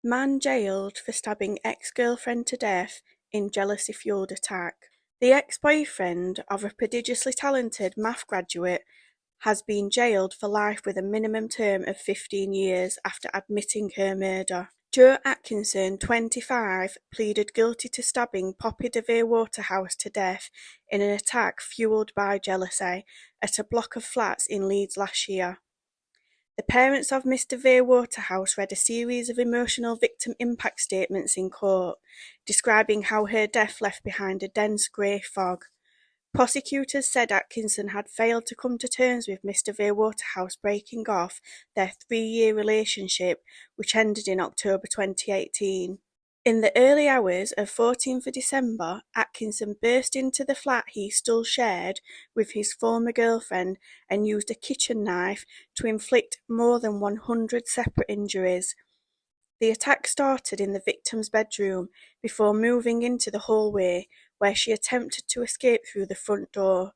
Man jailed for stabbing ex-girlfriend to death in jealousy-fueled attack. The ex-boyfriend of a prodigiously talented math graduate has been jailed for life with a minimum term of 15 years after admitting her murder. Joe Atkinson, 25, pleaded guilty to stabbing Poppy DeVere Waterhouse to death in an attack fueled by jealousy at a block of flats in Leeds last year. The parents of Miss DeVere Waterhouse read a series of emotional victim impact statements in court, describing how her death left behind a dense grey fog. Prosecutors said Atkinson had failed to come to terms with Miss DeVere Waterhouse breaking off their 3-year relationship, which ended in October 2018. In the early hours of 14th December, Atkinson burst into the flat he still shared with his former girlfriend and used a kitchen knife to inflict more than 100 separate injuries. The attack started in the victim's bedroom before moving into the hallway, where she attempted to escape through the front door.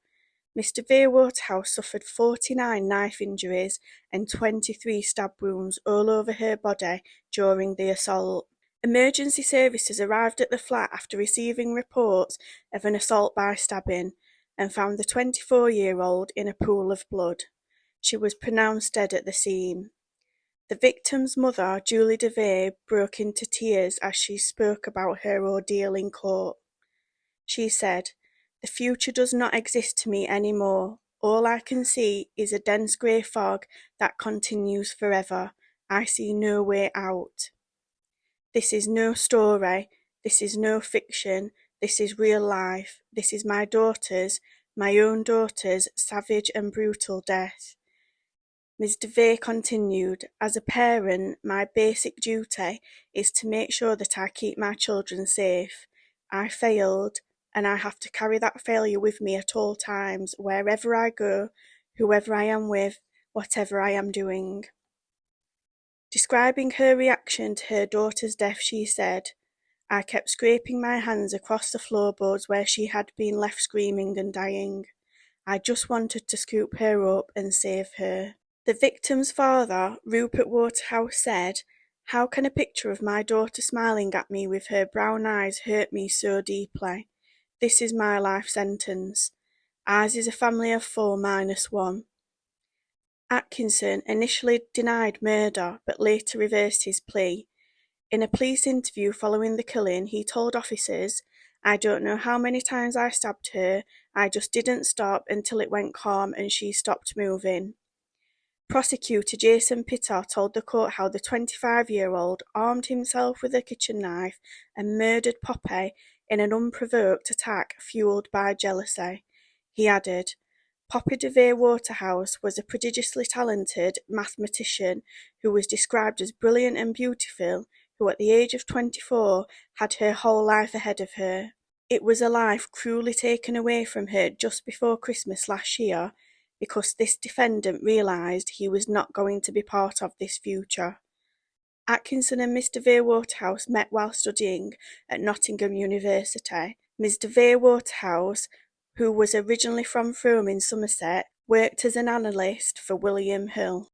Miss DeVere Waterhouse suffered 49 knife injuries and 23 stab wounds all over her body during the assault. Emergency services arrived at the flat after receiving reports of an assault by stabbing and found the 24-year-old in a pool of blood. She was pronounced dead at the scene. The victim's mother, Julie DeVere, broke into tears as she spoke about her ordeal in court. She said, "The future does not exist to me anymore. All I can see is a dense grey fog that continues forever. I see no way out. This is no story, this is no fiction, this is real life, this is my own daughter's savage and brutal death." Ms. DeVere continued, "As a parent, my basic duty is to make sure that I keep my children safe. I failed, and I have to carry that failure with me at all times, wherever I go, whoever I am with, whatever I am doing." Describing her reaction to her daughter's death, she said, "I kept scraping my hands across the floorboards where she had been left screaming and dying. I just wanted to scoop her up and save her." The victim's father, Rupert Waterhouse, said, "How can a picture of my daughter smiling at me with her brown eyes hurt me so deeply? This is my life sentence. Ours is a family of 4 minus 1. Atkinson initially denied murder, but later reversed his plea. In a police interview following the killing, he told officers, "I don't know how many times I stabbed her, I just didn't stop until it went calm and she stopped moving." Prosecutor Jason Pitter told the court how the 25-year-old armed himself with a kitchen knife and murdered Poppy in an unprovoked attack fueled by jealousy. He added, "Poppy DeVere Waterhouse was a prodigiously talented mathematician who was described as brilliant and beautiful, who at the age of 24 had her whole life ahead of her. It was a life cruelly taken away from her just before Christmas last year because this defendant realised he was not going to be part of this future." Atkinson and Miss DeVere Waterhouse met while studying at Nottingham University. Miss DeVere Waterhouse, who was originally from Frome in Somerset, worked as an analyst for William Hill.